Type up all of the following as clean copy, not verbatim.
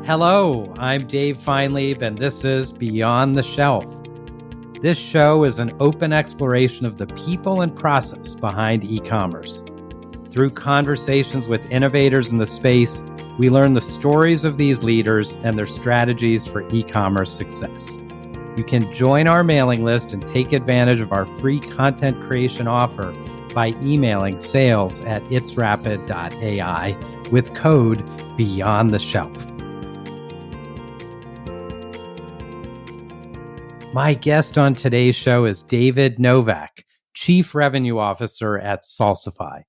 Hello, I'm Dave Feinlieb, and this is Beyond the Shelf. This show is an open exploration of the people and process behind e-commerce. Through conversations with innovators in the space, we learn the stories of these leaders and their strategies for e-commerce success. You can join our mailing list and take advantage of our free content creation offer by emailing sales@itsrapid.ai with code Beyond the Shelf. My guest on today's show is David Novak, Chief Revenue Officer at Salsify.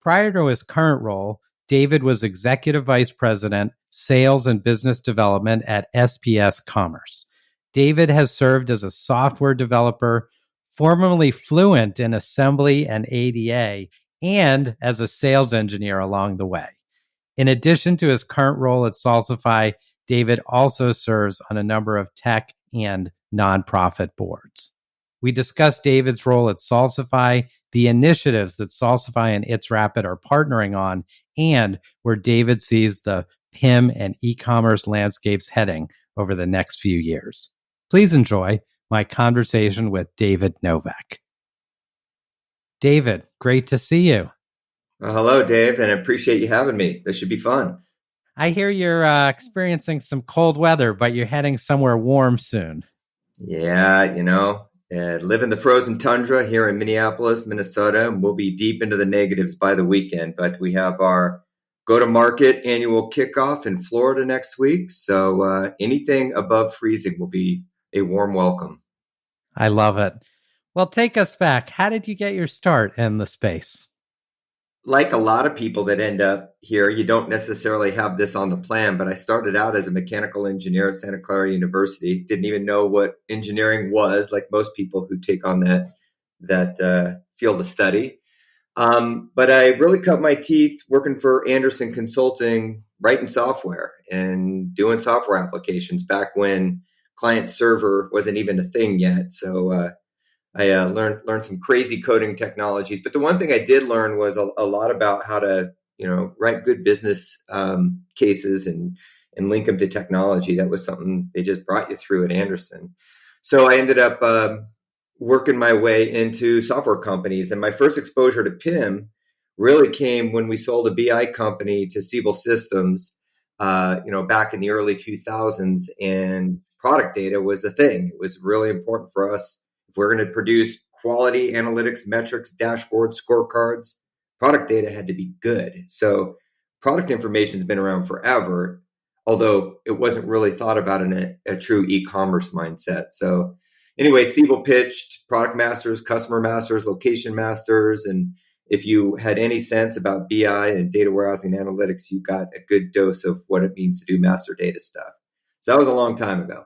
Prior to his current role, David was Executive Vice President, Sales and Business Development at SPS Commerce. David has served as a software developer, formerly fluent in assembly and ADA, and as a sales engineer along the way. In addition to his current role at Salsify, David also serves on a number of tech and nonprofit boards. We discussed David's role at Salsify, the initiatives that Salsify and It's Rapid are partnering on, and where David sees the PIM and e-commerce landscapes heading over the next few years. Please enjoy my conversation with David Novak. David, great to see you. Well, hello, Dave, and I appreciate you having me. This should be fun. I hear you're experiencing some cold weather, but you're heading somewhere warm soon. Yeah, live in the frozen tundra here in Minneapolis, Minnesota, and we'll be deep into the negatives by the weekend. But we have our go-to-market annual kickoff in Florida next week, so anything above freezing will be a warm welcome. I love it. Well, take us back. How did you get your start in the space? Like a lot of people that end up here, you don't necessarily have this on the plan, but I started out as a mechanical engineer at Santa Clara University. Didn't even know what engineering was, like most people who take on that field of study. But I really cut my teeth working for Andersen Consulting, writing software and doing software applications back when client server wasn't even a thing yet. So I learned some crazy coding technologies, but the one thing I did learn was a lot about how to, write good business cases and link them to technology. That was something they just brought you through at Andersen. So I ended up working my way into software companies, and my first exposure to PIM really came when we sold a BI company to Siebel Systems, back in the early 2000s, and product data was a thing. It was really important for us. If we're going to produce quality analytics, metrics, dashboards, scorecards, product data had to be good. So product information has been around forever, although it wasn't really thought about in a true e-commerce mindset. So anyway, Siebel pitched product masters, customer masters, location masters. And if you had any sense about BI and data warehousing and analytics, you got a good dose of what it means to do master data stuff. So that was a long time ago.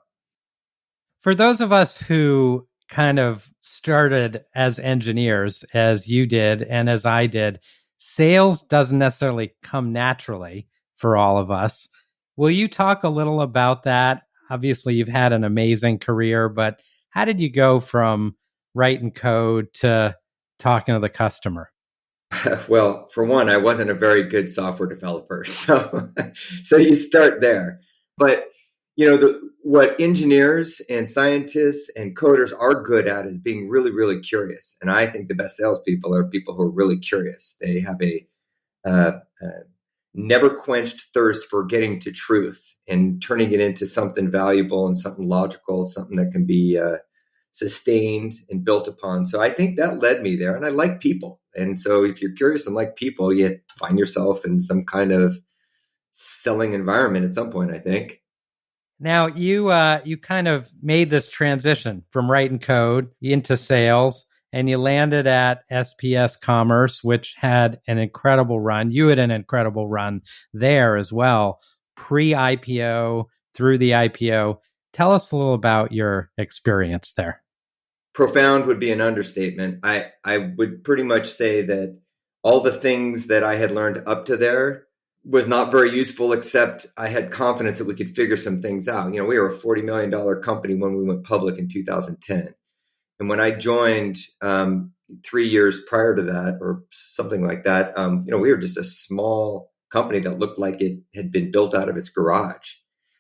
For those of us who kind of started as engineers, as you did and as I did, sales doesn't necessarily come naturally for all of us. Will you talk a little about that? Obviously, you've had an amazing career, but how did you go from writing code to talking to the customer? Well, for one, I wasn't a very good software developer, so you start there. But what engineers and scientists and coders are good at is being really, really curious. And I think the best salespeople are people who are really curious. They have a never quenched thirst for getting to truth and turning it into something valuable and something logical, something that can be sustained and built upon. So I think that led me there. And I like people. And so if you're curious and like people, you find yourself in some kind of selling environment at some point, I think. Now, you kind of made this transition from writing code into sales, and you landed at SPS Commerce, which had an incredible run. You had an incredible run there as well, pre-IPO, through the IPO. Tell us a little about your experience there. Profound would be an understatement. I would pretty much say that all the things that I had learned up to there was not very useful, except I had confidence that we could figure some things out. We were a $40 million company when we went public in 2010. And when I joined 3 years prior to that, or something like that, we were just a small company that looked like it had been built out of its garage.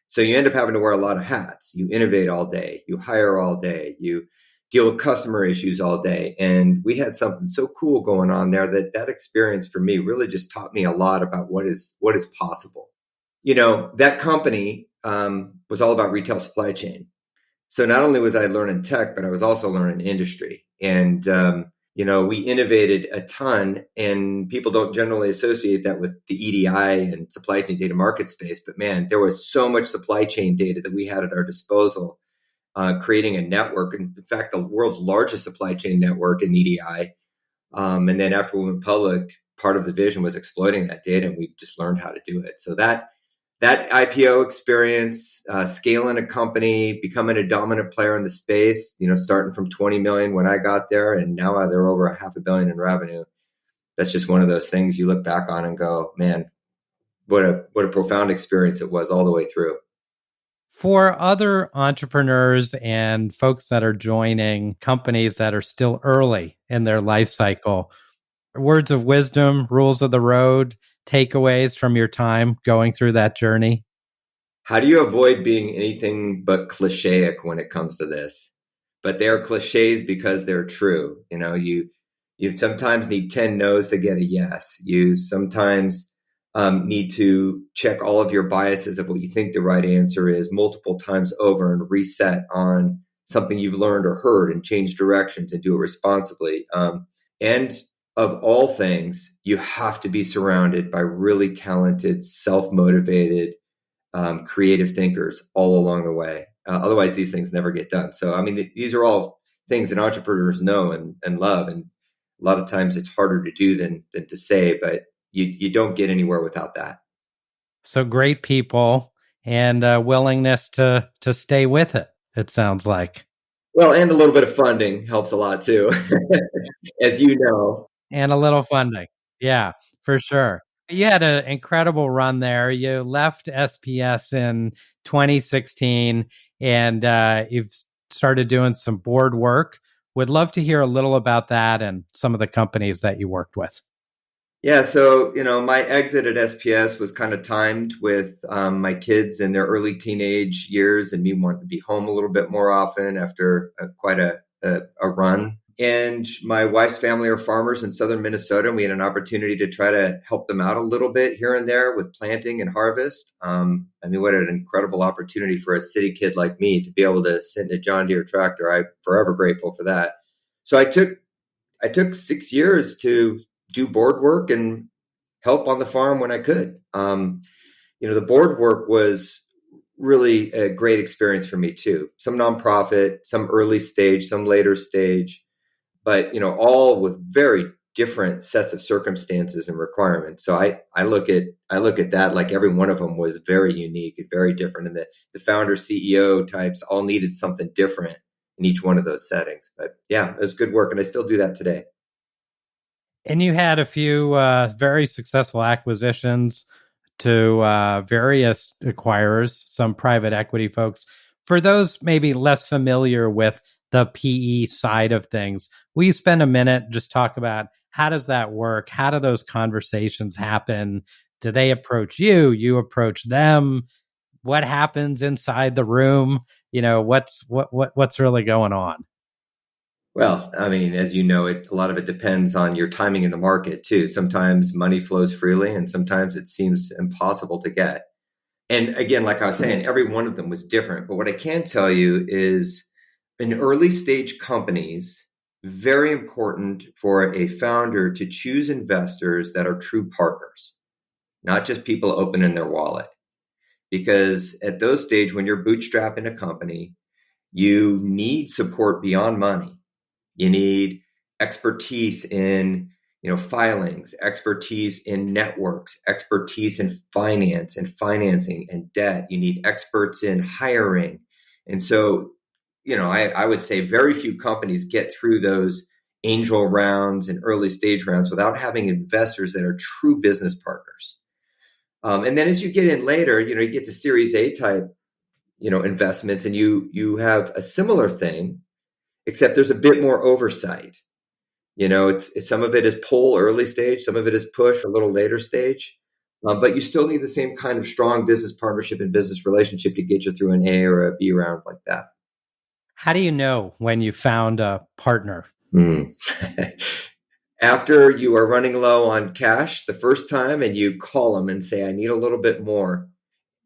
So you end up having to wear a lot of hats. You innovate all day, you hire all day, you deal with customer issues all day. And we had something so cool going on there that experience for me really just taught me a lot about what is possible. That company was all about retail supply chain. So not only was I learning tech, but I was also learning industry. And we innovated a ton, and people don't generally associate that with the EDI and supply chain data market space. But man, there was so much supply chain data that we had at our disposal, creating a network. In fact, the world's largest supply chain network in EDI. And then after we went public, part of the vision was exploiting that data, and we just learned how to do it. So that IPO experience, scaling a company, becoming a dominant player in the space, starting from 20 million when I got there, and now they're over $500 million in revenue. That's just one of those things you look back on and go, man, what a profound experience it was all the way through. For other entrepreneurs and folks that are joining companies that are still early in their life cycle, words of wisdom, rules of the road, takeaways from your time going through that journey? How do you avoid being anything but clichéic when it comes to this? But they're cliches because they're true. You sometimes need 10 no's to get a yes. You sometimes need to check all of your biases of what you think the right answer is multiple times over and reset on something you've learned or heard and change directions and do it responsibly. And of all things, you have to be surrounded by really talented, self-motivated, creative thinkers all along the way. Otherwise, these things never get done. So, these are all things that entrepreneurs know and love. And a lot of times it's harder to do than to say, but you don't get anywhere without that. So great people and willingness to stay with it, it sounds like. Well, and a little bit of funding helps a lot too, as you know. And a little funding. Yeah, for sure. You had an incredible run there. You left SPS in 2016 and you've started doing some board work. Would love to hear a little about that and some of the companies that you worked with. Yeah, so my exit at SPS was kind of timed with my kids in their early teenage years and me wanting to be home a little bit more often after quite a run. And my wife's family are farmers in southern Minnesota, and we had an opportunity to try to help them out a little bit here and there with planting and harvest. What an incredible opportunity for a city kid like me to be able to sit in a John Deere tractor. I'm forever grateful for that. So I took 6 years to do board work and help on the farm when I could. The board work was really a great experience for me too. Some nonprofit, some early stage, some later stage, but all with very different sets of circumstances and requirements. So I look at that like every one of them was very unique and very different, and the founder CEO types all needed something different in each one of those settings. But yeah, it was good work, and I still do that today. And you had a few very successful acquisitions to various acquirers, some private equity folks. For those maybe less familiar with the PE side of things, will you spend a minute just talk about how does that work? How do those conversations happen? Do they approach you? You approach them? What happens inside the room? What's really going on? Well, as you know, a lot of it depends on your timing in the market too. Sometimes money flows freely and sometimes it seems impossible to get. And again, like I was saying, every one of them was different. But what I can tell you is in early stage companies, very important for a founder to choose investors that are true partners, not just people opening their wallet. Because at those stage, when you're bootstrapping a company, you need support beyond money. You need expertise in, filings, expertise in networks, expertise in finance and financing and debt. You need experts in hiring. And so, I would say very few companies get through those angel rounds and early stage rounds without having investors that are true business partners. And then as you get in later, you get to Series A type, investments, and you have a similar thing, except there's a bit more oversight. It's some of it is pull early stage, some of it is push a little later stage. But you still need the same kind of strong business partnership and business relationship to get you through an A or a B round like that. How do you know when you found a partner? Mm. After you are running low on cash the first time and you call them and say, I need a little bit more.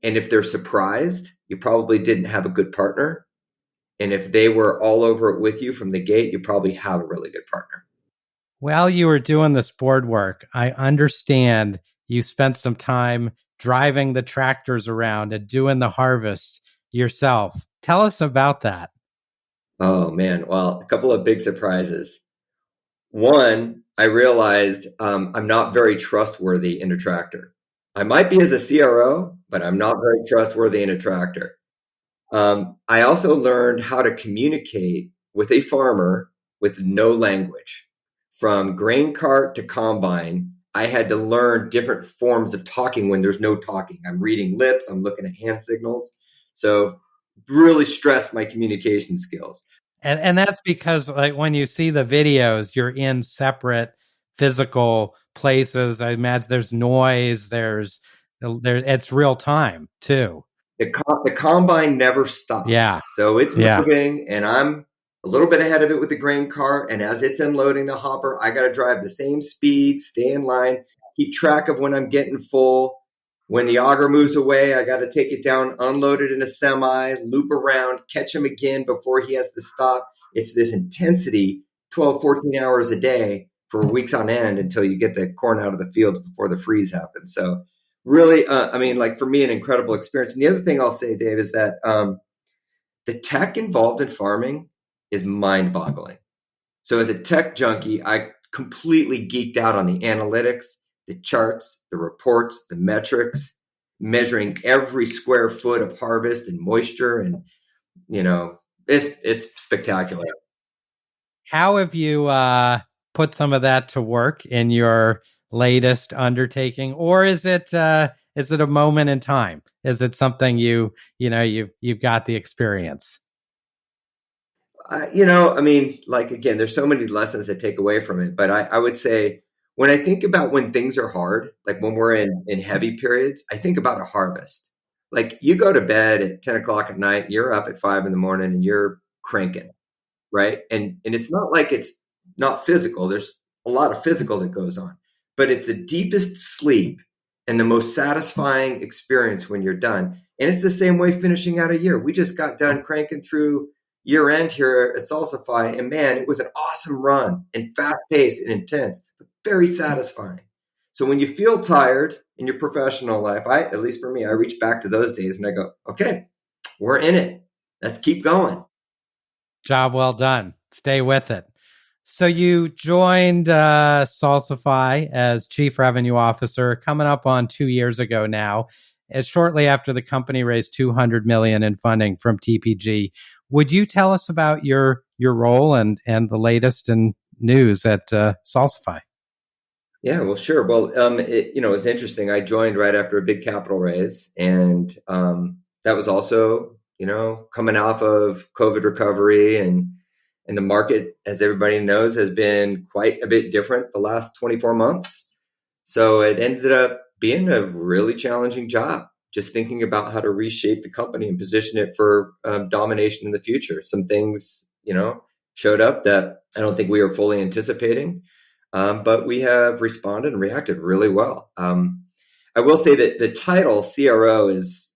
And if they're surprised, you probably didn't have a good partner. And if they were all over it with you from the gate, you probably have a really good partner. While you were doing this board work, I understand you spent some time driving the tractors around and doing the harvest yourself. Tell us about that. Oh, man. Well, a couple of big surprises. One, I realized I'm not very trustworthy in a tractor. I might be as a CRO, but I'm not very trustworthy in a tractor. I also learned how to communicate with a farmer with no language. From grain cart to combine, I had to learn different forms of talking when there's no talking. I'm reading lips, I'm looking at hand signals. So, really stressed my communication skills. And that's because like when you see the videos, you're in separate physical places. I imagine there's noise, it's real time too. The combine never stops. Yeah. So it's Yeah. moving, and I'm a little bit ahead of it with the grain cart. And as it's unloading the hopper, I got to drive the same speed, stay in line, keep track of when I'm getting full. When the auger moves away, I got to take it down, unload it in a semi, loop around, catch him again before he has to stop. It's this intensity, 12, 14 hours a day for weeks on end until you get the corn out of the fields before the freeze happens. So really, I mean, like for me, an incredible experience. And the other thing I'll say, Dave, is that the tech involved in farming is mind boggling. So as a tech junkie, I completely geeked out on the analytics, the charts, the reports, the metrics, measuring every square foot of harvest and moisture. And, it's spectacular. How have you put some of that to work in your latest undertaking, or is it a moment in time? Is it something you've got the experience? I mean, like, again, there's so many lessons to take away from it. But I would say when I think about when things are hard, like when we're in heavy periods, I think about a harvest. Like you go to bed at 10 o'clock at night, you're up at 5 in the morning and you're cranking, right? And it's not like it's not physical. There's a lot of physical that goes on, but it's the deepest sleep and the most satisfying experience when you're done. And it's the same way finishing out a year. We just got done cranking through year end here at Salsify, and man, it was an awesome run and fast paced and intense, but very satisfying. So when you feel tired in your professional life, at least for me, I reach back to those days and I go, okay, we're in it. Let's keep going. Job well done. Stay with it. So you joined Salsify as Chief Revenue Officer coming up on 2 years ago now, as shortly after the company raised $200 million in funding from TPG. Would you tell us about your role and the latest in news at Salsify? Yeah, well, sure. Well, it's interesting. I joined right after a big capital raise, and that was also, coming off of COVID recovery, and the market, as everybody knows, has been quite a bit different the last 24 months. So it ended up being a really challenging job, just thinking about how to reshape the company and position it for domination in the future. Some things, showed up that I don't think we were fully anticipating. But we have responded and reacted really well. I will say that the title CRO is,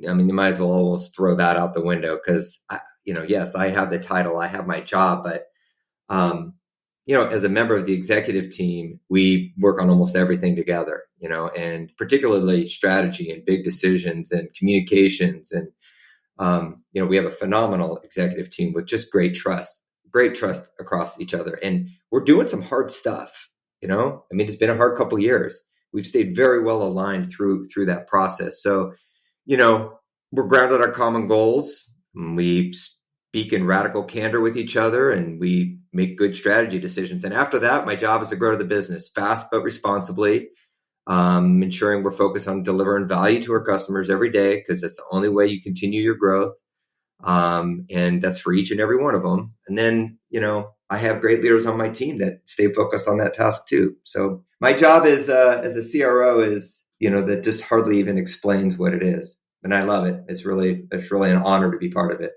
I mean, you might as well almost throw that out the window because, yes, I have the title, I have my job, but, as a member of the executive team, we work on almost everything together, and particularly strategy and big decisions and communications. And, we have a phenomenal executive team with just great trust across each other. And we're doing some hard stuff, I mean, it's been a hard couple of years. We've stayed very well aligned through that process. So, we're grounded on common goals. We speak in radical candor with each other, and we make good strategy decisions. And after that, my job is to grow the business fast but responsibly, ensuring we're focused on delivering value to our customers every day, because that's the only way you continue your growth. And that's for each and every one of them. And then, I have great leaders on my team that stay focused on that task too. So My job as a CRO is, that just hardly even explains what it is. And I love it. It's really an honor to be part of it.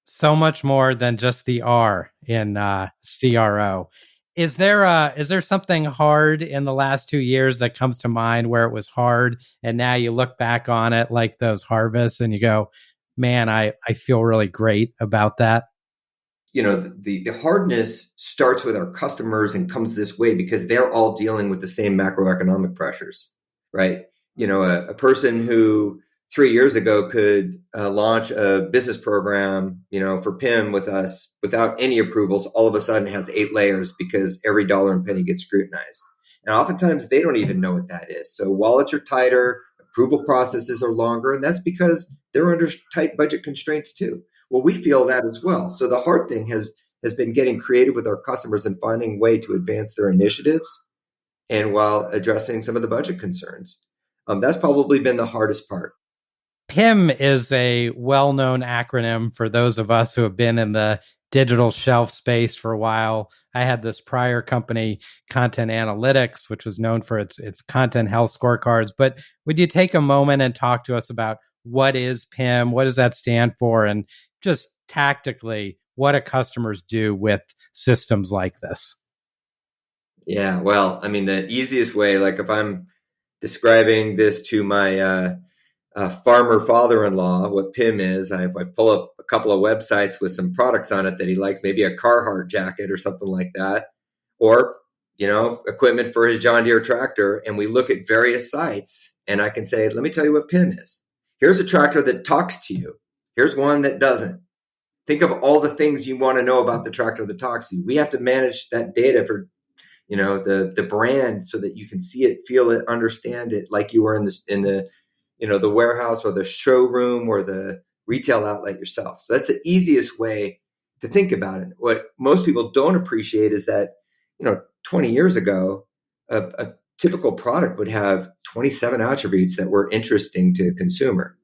So much more than just the R in CRO. Is there something hard in the last 2 years that comes to mind where it was hard and now you look back on it like those harvests and you go, man, I feel really great about that? The hardness starts with our customers and comes this way because they're all dealing with the same macroeconomic pressures, right? A person who 3 years ago could launch a business program, for PIM with us without any approvals, all of a sudden has 8 layers because every dollar and penny gets scrutinized. And oftentimes they don't even know what that is. So wallets are tighter, approval processes are longer, and that's because they're under tight budget constraints too. Well, we feel that as well. So the hard thing has been getting creative with our customers and finding a way to advance their initiatives and while addressing some of the budget concerns. That's probably been the hardest part. PIM is a well-known acronym for those of us who have been in the digital shelf space for a while. I had this prior company, Content Analytics, which was known for its content health scorecards. But would you take a moment and talk to us about what is PIM? What does that stand for? And just tactically, what do customers do with systems like this? Yeah, well, I mean, the easiest way, like if I'm describing this to my farmer father-in-law, what PIM is, I pull up a couple of websites with some products on it that he likes, maybe a Carhartt jacket or something like that, or equipment for his John Deere tractor, and we look at various sites, and I can say, let me tell you what PIM is. Here's a tractor that talks to you. Here's one that doesn't. Think of all the things you want to know about the tractor that talks to you. We have to manage that data for the brand so that you can see it, feel it, understand it, like you were in the warehouse or the showroom or the retail outlet yourself. So that's the easiest way to think about it. What most people don't appreciate is that 20 years ago, a typical product would have 27 attributes that were interesting to a consumer.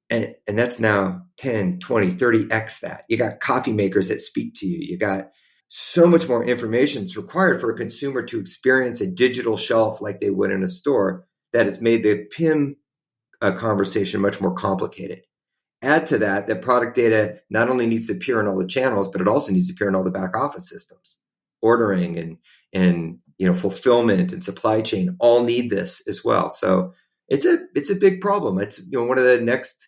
And that's now 10, 20, 30x that. You got coffee makers that speak to you. You got so much more information is required for a consumer to experience a digital shelf like they would in a store that has made the PIM conversation much more complicated. Add to that product data not only needs to appear in all the channels, but it also needs to appear in all the back office systems. Ordering and fulfillment and supply chain all need this as well. So it's a big problem. It's one of the next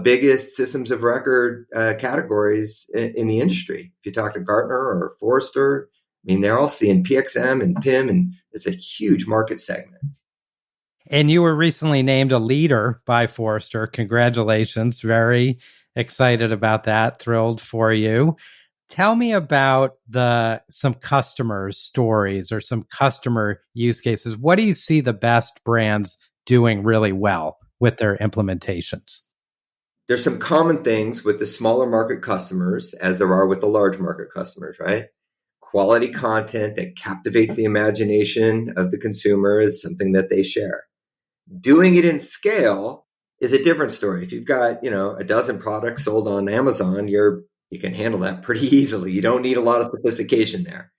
biggest systems of record categories in the industry. If you talk to Gartner or Forrester, I mean, they're all seeing PXM and PIM, and it's a huge market segment. And you were recently named a leader by Forrester. Congratulations. Very excited about that. Thrilled for you. Tell me about some customer stories or some customer use cases. What do you see the best brands doing really well with their implementations? There's some common things with the smaller market customers as there are with the large market customers, right? Quality content that captivates the imagination of the consumer is something that they share. Doing it in scale is a different story. If you've got, a dozen products sold on Amazon, you can handle that pretty easily. You don't need a lot of sophistication there.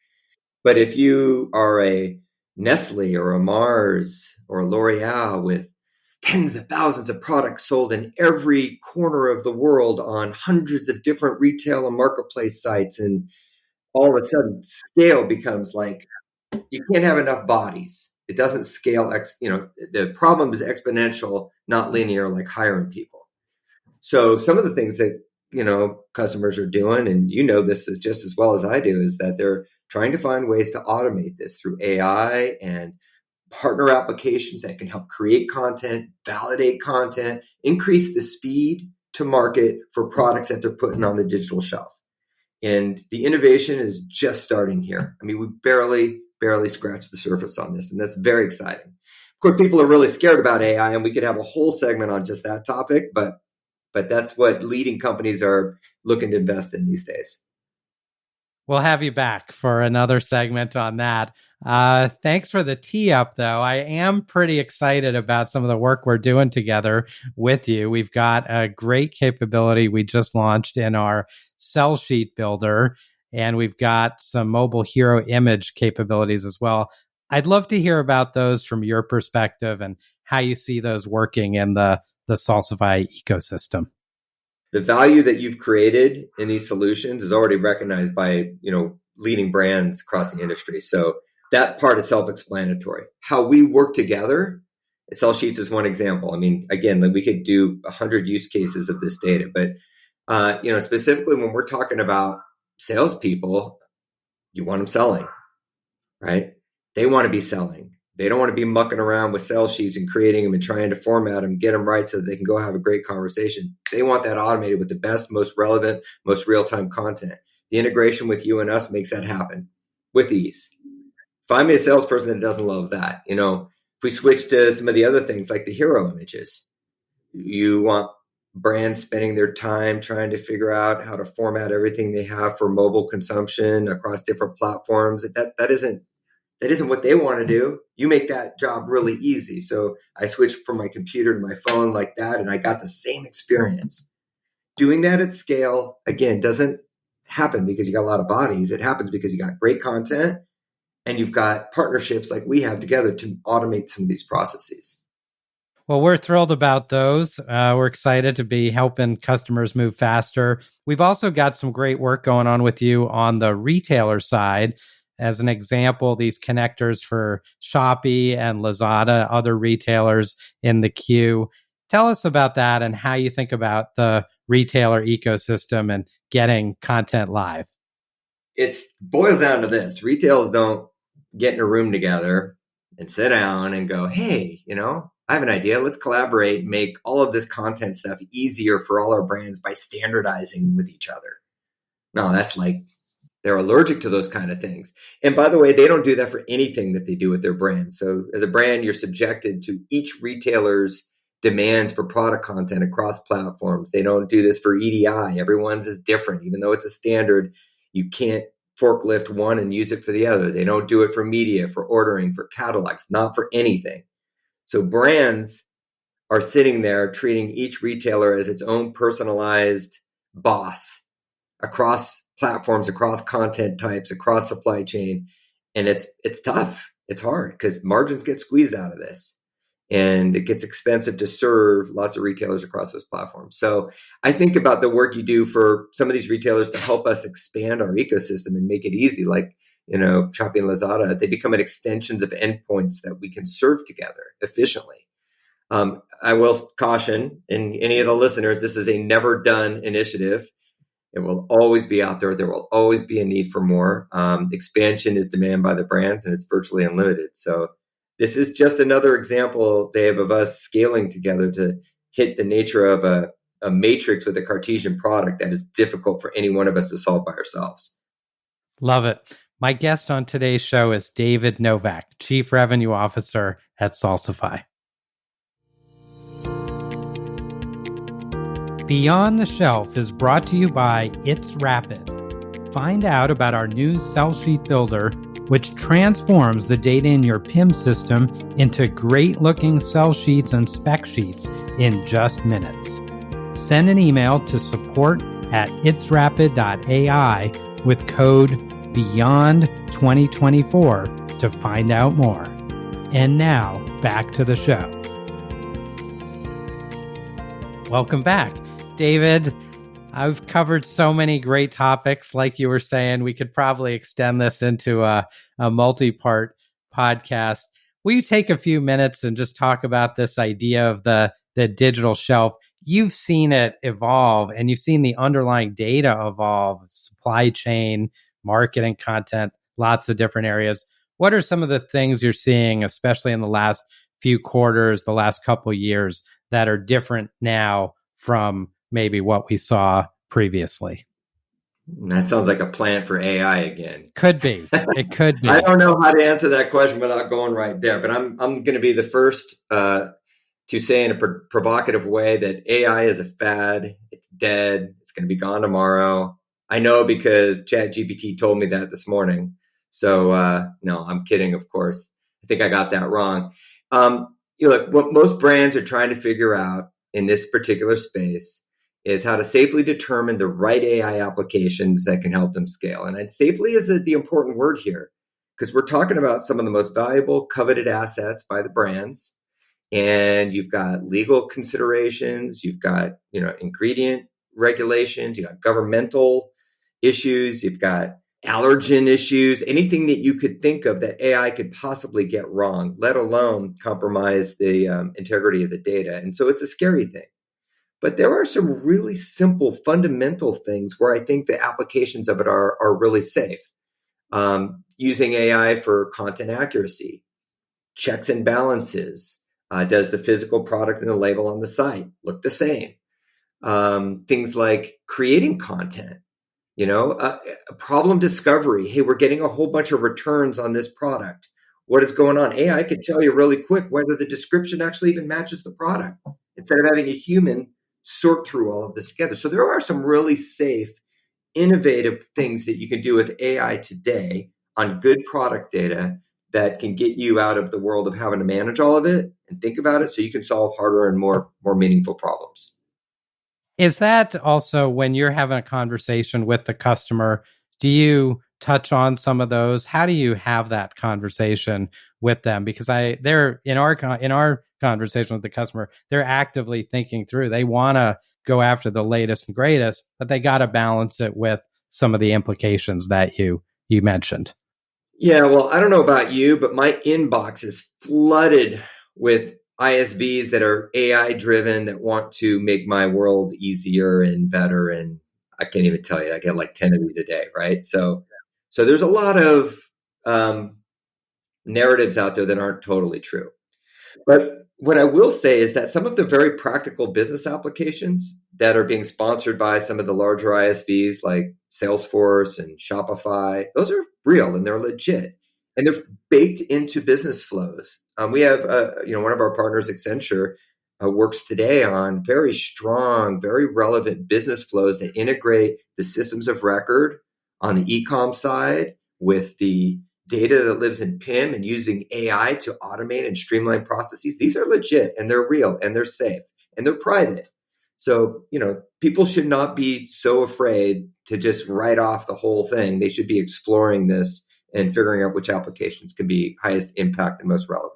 But if you are a Nestle or a Mars or a L'Oreal with tens of thousands of products sold in every corner of the world on hundreds of different retail and marketplace sites, and all of a sudden scale becomes like, you can't have enough bodies. It doesn't scale. The problem is exponential, not linear, like hiring people. So some of the things that, customers are doing, and this is just as well as I do, is that they're trying to find ways to automate this through AI and partner applications that can help create content, validate content, increase the speed to market for products that they're putting on the digital shelf. And the innovation is just starting here. I mean, we barely scratched the surface on this, and that's very exciting. Of course, people are really scared about AI, and we could have a whole segment on just that topic, but that's what leading companies are looking to invest in these days. We'll have you back for another segment on that. Thanks for the tee up, though. I am pretty excited about some of the work we're doing together with you. We've got a great capability we just launched in our Cell Sheet Builder, and we've got some mobile hero image capabilities as well. I'd love to hear about those from your perspective and how you see those working in the Salsify ecosystem. The value that you've created in these solutions is already recognized by, leading brands across the industry. So that part is self-explanatory. How we work together, Excel sheets is one example. I mean, again, like we could do 100 use cases of this data, but specifically when we're talking about salespeople, you want them selling, right? They want to be selling. They don't want to be mucking around with sales sheets and creating them and trying to format them, get them right so that they can go have a great conversation. They want that automated with the best, most relevant, most real-time content. The integration with you and us makes that happen with ease. Find me a salesperson that doesn't love that. If we switch to some of the other things like the hero images, you want brands spending their time trying to figure out how to format everything they have for mobile consumption across different platforms. That isn't what they want to do. You make that job really easy. So I switched from my computer to my phone like that, and I got the same experience. Doing that at scale, again, doesn't happen because you got a lot of bodies. It happens because you got great content and you've got partnerships like we have together to automate some of these processes. Well, we're thrilled about those. We're excited to be helping customers move faster. We've also got some great work going on with you on the retailer side. As an example, these connectors for Shopee and Lazada, other retailers in the queue. Tell us about that and how you think about the retailer ecosystem and getting content live. It boils down to this. Retailers don't get in a room together and sit down and go, hey, I have an idea. Let's collaborate and make all of this content stuff easier for all our brands by standardizing with each other. No, that's like they're allergic to those kind of things. And by the way, they don't do that for anything that they do with their brand. So as a brand, you're subjected to each retailer's demands for product content across platforms. They don't do this for EDI. Everyone's is different. Even though it's a standard, you can't forklift one and use it for the other. They don't do it for media, for ordering, for catalogs, not for anything. So brands are sitting there treating each retailer as its own personalized boss across platforms, across content types, across supply chain. And it's tough. It's hard because margins get squeezed out of this. And it gets expensive to serve lots of retailers across those platforms. So I think about the work you do for some of these retailers to help us expand our ecosystem and make it easy. Like, Shopee and Lazada, they become extensions of endpoints that we can serve together efficiently. I will caution in any of the listeners, this is a never done initiative. It will always be out there. There will always be a need for more. Expansion is demanded by the brands and it's virtually unlimited. So this is just another example, Dave, of us scaling together to hit the nature of a matrix with a Cartesian product that is difficult for any one of us to solve by ourselves. Love it. My guest on today's show is David Novak, Chief Revenue Officer at Salsify. Beyond the Shelf is brought to you by It's Rapid. Find out about our new cell sheet builder, which transforms the data in your PIM system into great-looking cell sheets and spec sheets in just minutes. Send an email to support@itsrapid.ai with code BEYOND2024 to find out more. And now, back to the show. Welcome back. David, I've covered so many great topics. Like you were saying, we could probably extend this into a multi-part podcast. Will you take a few minutes and just talk about this idea of the digital shelf? You've seen it evolve and you've seen the underlying data evolve, supply chain, marketing, content, lots of different areas. What are some of the things you're seeing, especially in the last few quarters, the last couple of years, that are different now from maybe what we saw previously? That sounds like a plan for AI again. Could be. It could be. I don't know how to answer that question without going right there, but I'm going to be the first to say in a provocative way that AI is a fad. It's dead. It's going to be gone tomorrow. I know because ChatGPT told me that this morning. So no, I'm kidding, of course. I think I got that wrong. Look, what most brands are trying to figure out in this particular space is how to safely determine the right AI applications that can help them scale. And safely is the important word here. because we're talking about some of the most valuable, coveted assets by the brands. And you've got legal considerations, you've got, ingredient regulations, you've got governmental issues, you've got allergen issues, anything that you could think of that AI could possibly get wrong, let alone compromise the integrity of the data. And so it's a scary thing. But there are some really simple, fundamental things where I think the applications of it are really safe. Using AI for content accuracy, checks and balances. Does the physical product and the label on the site look the same? Things like creating content, problem discovery. Hey, we're getting a whole bunch of returns on this product. What is going on? AI could tell you really quick whether the description actually even matches the product instead of having a human sort through all of this together. So there are some really safe, innovative things that you can do with AI today on good product data that can get you out of the world of having to manage all of it and think about it so you can solve harder and more meaningful problems. Is that also when you're having a conversation with the customer, do you touch on some of those? How do you have that conversation with them? Because they're in our conversation with the customer, they're actively thinking through. They want to go after the latest and greatest, but they got to balance it with some of the implications that you mentioned. Yeah, well, I don't know about you, but my inbox is flooded with ISVs that are AI driven that want to make my world easier and better. And I can't even tell you, I get like 10 of these a day, right? So there's a lot of narratives out there that aren't totally true. But what I will say is that some of the very practical business applications that are being sponsored by some of the larger ISVs like Salesforce and Shopify, those are real and they're legit. And they're baked into business flows. We have, one of our partners, Accenture, works today on very strong, very relevant business flows that integrate the systems of record on the e-com side with the data that lives in PIM and using AI to automate and streamline processes. These are legit and they're real and they're safe and they're private. So, people should not be so afraid to just write off the whole thing. They should be exploring this and figuring out which applications can be highest impact and most relevant.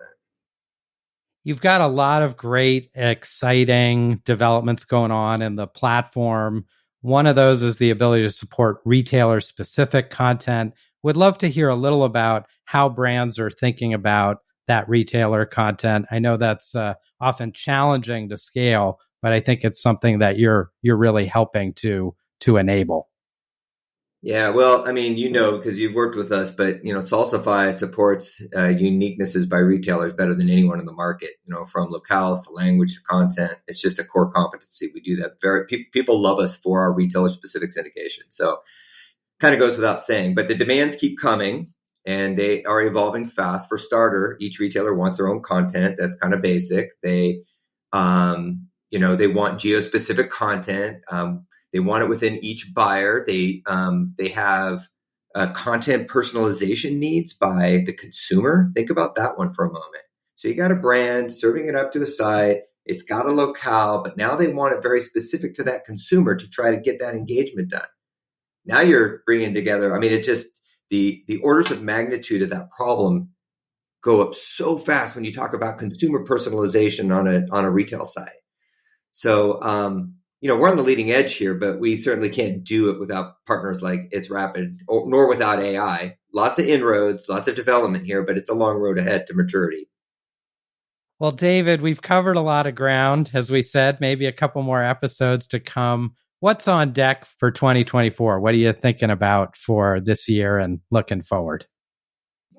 You've got a lot of great, exciting developments going on in the platform. One of those is the ability to support retailer specific content. Would love to hear a little about how brands are thinking about that retailer content. I know that's often challenging to scale, but I think it's something that you're really helping to enable. Yeah, well, I mean, because you've worked with us, but Salsify supports uniquenesses by retailers better than anyone in the market. From locales to language to content, it's just a core competency. We do that people love us for our retailer specific syndication. So, kind of goes without saying, but the demands keep coming and they are evolving fast. For starter, each retailer wants their own content. That's kind of basic. They want geo-specific content. They want it within each buyer. They have content personalization needs by the consumer. Think about that one for a moment. So you got a brand serving it up to a site. It's got a locale, but now they want it very specific to that consumer to try to get that engagement done. Now you're bringing together, it just, the orders of magnitude of that problem go up so fast when you talk about consumer personalization on a retail site. So, we're on the leading edge here, but we certainly can't do it without partners like It's Rapid, nor without AI. Lots of inroads, lots of development here, but it's a long road ahead to maturity. Well, David, we've covered a lot of ground. As we said, maybe a couple more episodes to come. What's on deck for 2024? What are you thinking about for this year and looking forward?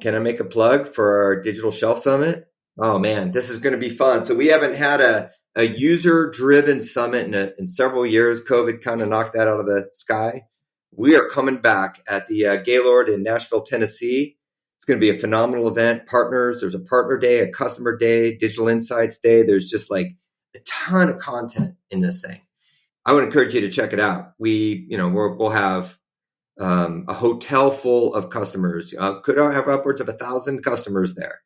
Can I make a plug for our Digital Shelf Summit? Oh man, this is going to be fun. So we haven't had a user-driven summit in several years. COVID kind of knocked that out of the sky. We are coming back at the Gaylord in Nashville, Tennessee. It's going to be a phenomenal event. Partners, there's a partner day, a customer day, digital insights day. There's just like a ton of content in this thing. I would encourage you to check it out. We'll have a hotel full of customers. Could have upwards of 1,000 customers there.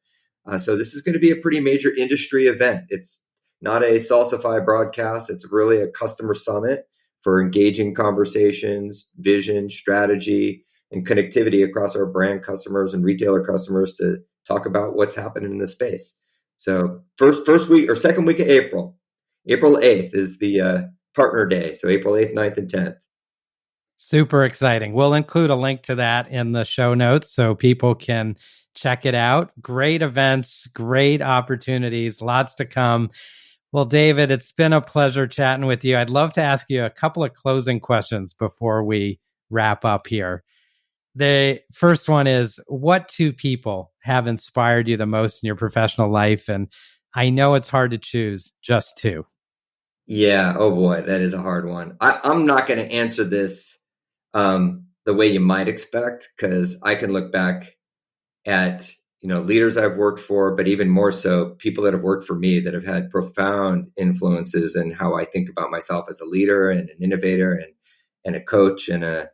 So this is going to be a pretty major industry event. It's not a Salsify broadcast. It's really a customer summit for engaging conversations, vision, strategy, and connectivity across our brand customers and retailer customers to talk about what's happening in the space. So first week or second week of April 8th is the partner day. So April 8th, 9th, and 10th. Super exciting. We'll include a link to that in the show notes so people can check it out. Great events, great opportunities, lots to come. Well, David, it's been a pleasure chatting with you. I'd love to ask you a couple of closing questions before we wrap up here. The first one is, what two people have inspired you the most in your professional life? And I know it's hard to choose, just two. Yeah. Oh boy, that is a hard one. I'm not going to answer this the way you might expect, because I can look back at leaders I've worked for, but even more so people that have worked for me that have had profound influences in how I think about myself as a leader and an innovator and a coach and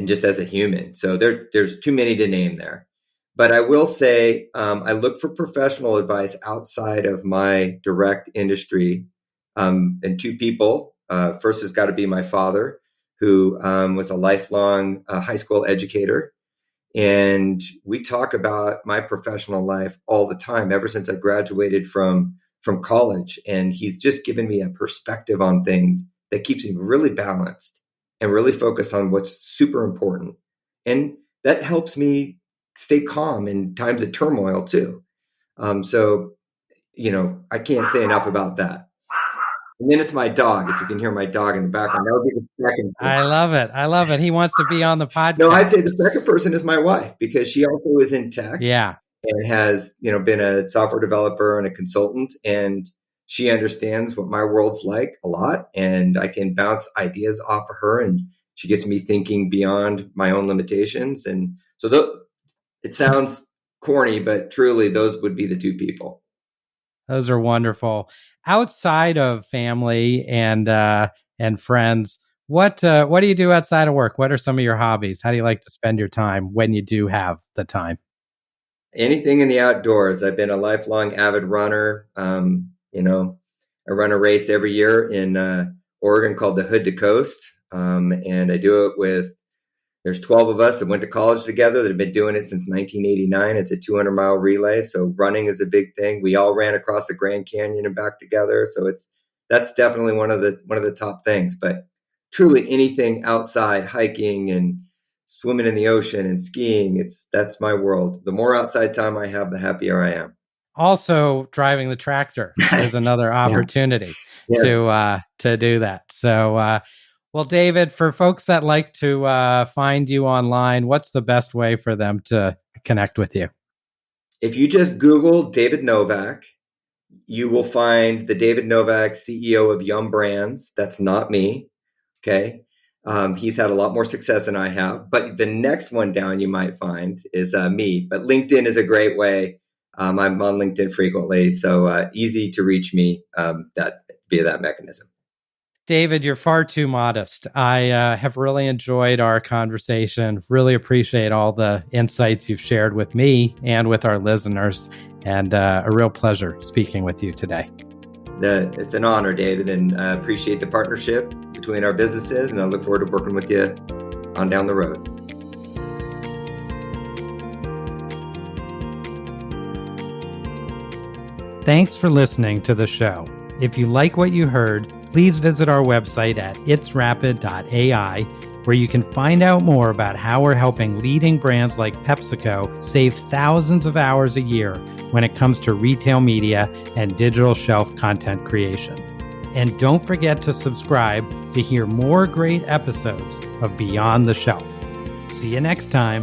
just as a human. So there's too many to name there. But I will say I look for professional advice outside of my direct industry, and two people. First has got to be my father, who was a lifelong high school educator. And we talk about my professional life all the time, ever since I graduated from college. And he's just given me a perspective on things that keeps me really balanced and really focused on what's super important. And that helps me stay calm in times of turmoil too. So, I can't say enough about that. And then it's my dog. If you can hear my dog in the background, that would be the second person. I love it. He wants to be on the podcast. No, I'd say the second person is my wife, because she also is in tech. Yeah. And has, been a software developer and a consultant. And she understands what my world's like a lot. And I can bounce ideas off of her. And she gets me thinking beyond my own limitations. And so it sounds corny, but truly those would be the two people. Those are wonderful. Outside of family and friends, what do you do outside of work? What are some of your hobbies? How do you like to spend your time when you do have the time? Anything in the outdoors. I've been a lifelong avid runner. I run a race every year in Oregon called the Hood to Coast, and I do it there's 12 of us that went to college together that have been doing it since 1989. It's a 200-mile relay, so running is a big thing. We all ran across the Grand Canyon and back together, so that's definitely one of the top things. But truly, anything outside, hiking and swimming in the ocean and skiing, that's my world. The more outside time I have, the happier I am. Also, driving the tractor is another opportunity to do that. So. Well, David, for folks that like to find you online, what's the best way for them to connect with you? If you just Google David Novak, you will find the David Novak, CEO of Yum Brands. That's not me. Okay. He's had a lot more success than I have. But the next one down you might find is me. But LinkedIn is a great way. I'm on LinkedIn frequently, so easy to reach me via that mechanism. David, you're far too modest. I have really enjoyed our conversation. Really appreciate all the insights you've shared with me and with our listeners. And a real pleasure speaking with you today. It's an honor, David, and I appreciate the partnership between our businesses. And I look forward to working with you on down the road. Thanks for listening to the show. If you like what you heard, please visit our website at itsrapid.ai, where you can find out more about how we're helping leading brands like PepsiCo save thousands of hours a year when it comes to retail media and digital shelf content creation. And don't forget to subscribe to hear more great episodes of Beyond the Shelf. See you next time.